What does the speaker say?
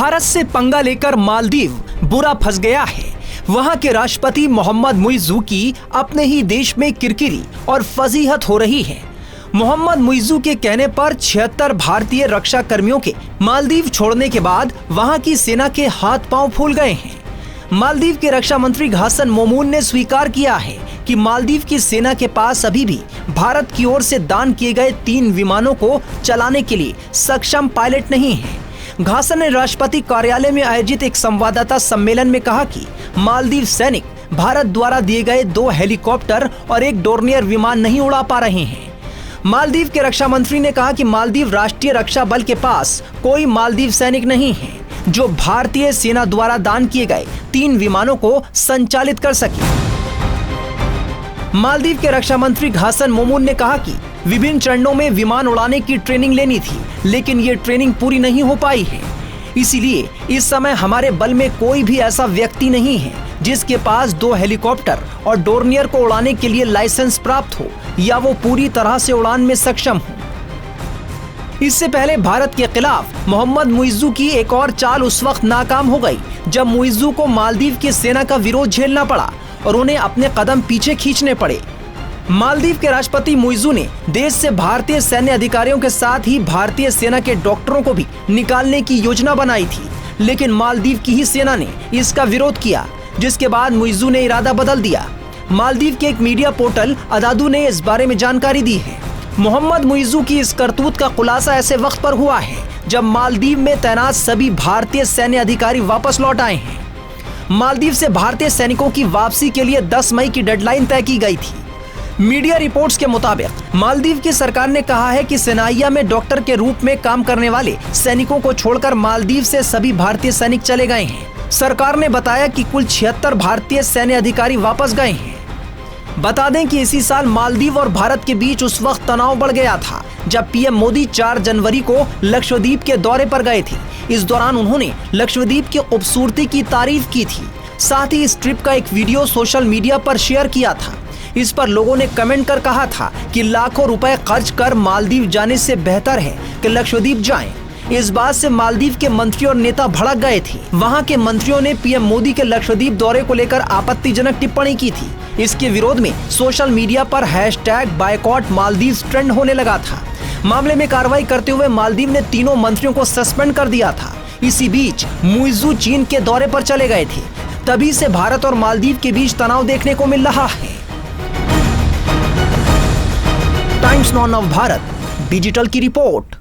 भारत से पंगा लेकर मालदीव बुरा फंस गया है। वहां के राष्ट्रपति मोहम्मद मुइज़्ज़ू की अपने ही देश में किरकिरी और फजीहत हो रही है। मोहम्मद मुइज़्ज़ू के कहने पर 76 भारतीय रक्षा कर्मियों के मालदीव छोड़ने के बाद वहां की सेना के हाथ पांव फूल गए हैं। मालदीव के रक्षा मंत्री घासन मोमून ने स्वीकार किया है कि मालदीव की सेना के पास अभी भी भारत की ओर से दान किए गए 3 विमानों को चलाने के लिए सक्षम पायलट नहीं है। घासन ने राष्ट्रपति कार्यालय में आयोजित एक संवाददाता सम्मेलन में कहा कि मालदीव सैनिक भारत द्वारा दिए गए 2 हेलीकॉप्टर और 1 डोर्नियर विमान नहीं उड़ा पा रहे हैं। मालदीव के रक्षा मंत्री ने कहा कि मालदीव राष्ट्रीय रक्षा बल के पास कोई मालदीव सैनिक नहीं है जो भारतीय सेना द्वारा दान किए गए 3 विमानों को संचालित कर सके। मालदीव के रक्षा मंत्री घासन मोमून ने कहा कि विभिन्न चरणों में विमान उड़ाने की ट्रेनिंग लेनी थी, लेकिन ये ट्रेनिंग पूरी नहीं हो पाई है। इसीलिए इस समय हमारे बल में कोई भी ऐसा व्यक्ति नहीं है जिसके पास 2 हेलीकॉप्टर और डोर्नियर को उड़ाने के लिए लाइसेंस प्राप्त हो या वो पूरी तरह से उड़ान में सक्षम हो। इससे पहले भारत के खिलाफ मोहम्मद मुइज़्ज़ू की एक और चाल उस वक्त नाकाम हो गई जब मुइज़्ज़ू को मालदीव की सेना का विरोध झेलना पड़ा और उन्हें अपने कदम पीछे खींचने पड़े। मालदीव के राष्ट्रपति मुइज़्ज़ू ने देश से भारतीय सैन्य अधिकारियों के साथ ही भारतीय सेना के डॉक्टरों को भी निकालने की योजना बनाई थी, लेकिन मालदीव की ही सेना ने इसका विरोध किया, जिसके बाद मुइज़्ज़ू ने इरादा बदल दिया। मालदीव के एक मीडिया पोर्टल अदादू ने इस बारे में जानकारी दी है। मोहम्मद मुइज़्ज़ू की इस करतूत का खुलासा ऐसे वक्त पर हुआ है जब मालदीव में तैनात सभी भारतीय सैन्य अधिकारी वापस लौट आए हैं। मालदीव से भारतीय सैनिकों की वापसी के लिए 10 मई की डेडलाइन तय की गई थी। मीडिया रिपोर्ट्स के मुताबिक मालदीव की सरकार ने कहा है कि सेनाइया में डॉक्टर के रूप में काम करने वाले सैनिकों को छोड़कर मालदीव से सभी भारतीय सैनिक चले गए हैं। सरकार ने बताया कि कुल 76 भारतीय सैन्य अधिकारी वापस गए हैं। बता दें कि इसी साल मालदीव और भारत के बीच उस वक्त तनाव बढ़ गया था जब पीएम मोदी 4 जनवरी को लक्षद्वीप के दौरे पर गए थे। इस दौरान उन्होंने लक्षद्वीप की खूबसूरती की तारीफ की थी। साथ ही इस ट्रिप का एक वीडियो सोशल मीडिया पर शेयर किया था। इस पर लोगों ने कमेंट कर कहा था कि लाखों रुपए खर्च कर मालदीव जाने से बेहतर है कि लक्षद्वीप जाएं। इस बात से मालदीव के मंत्री और नेता भड़क गए थे। वहां के मंत्रियों ने पीएम मोदी के लक्षद्वीप दौरे को लेकर आपत्तिजनक टिप्पणी की थी। इसके विरोध में सोशल मीडिया पर #बायकॉट मालदीव्स ट्रेंड होने लगा था। मामले में कार्रवाई करते हुए मालदीव ने तीनों मंत्रियों को सस्पेंड कर दिया था। इसी बीच मुइज़्ज़ू चीन के दौरे पर चले गए थे। तभी से भारत और मालदीव के बीच तनाव देखने को मिल रहा है। टाइम्स नाउ भारत डिजिटल की रिपोर्ट।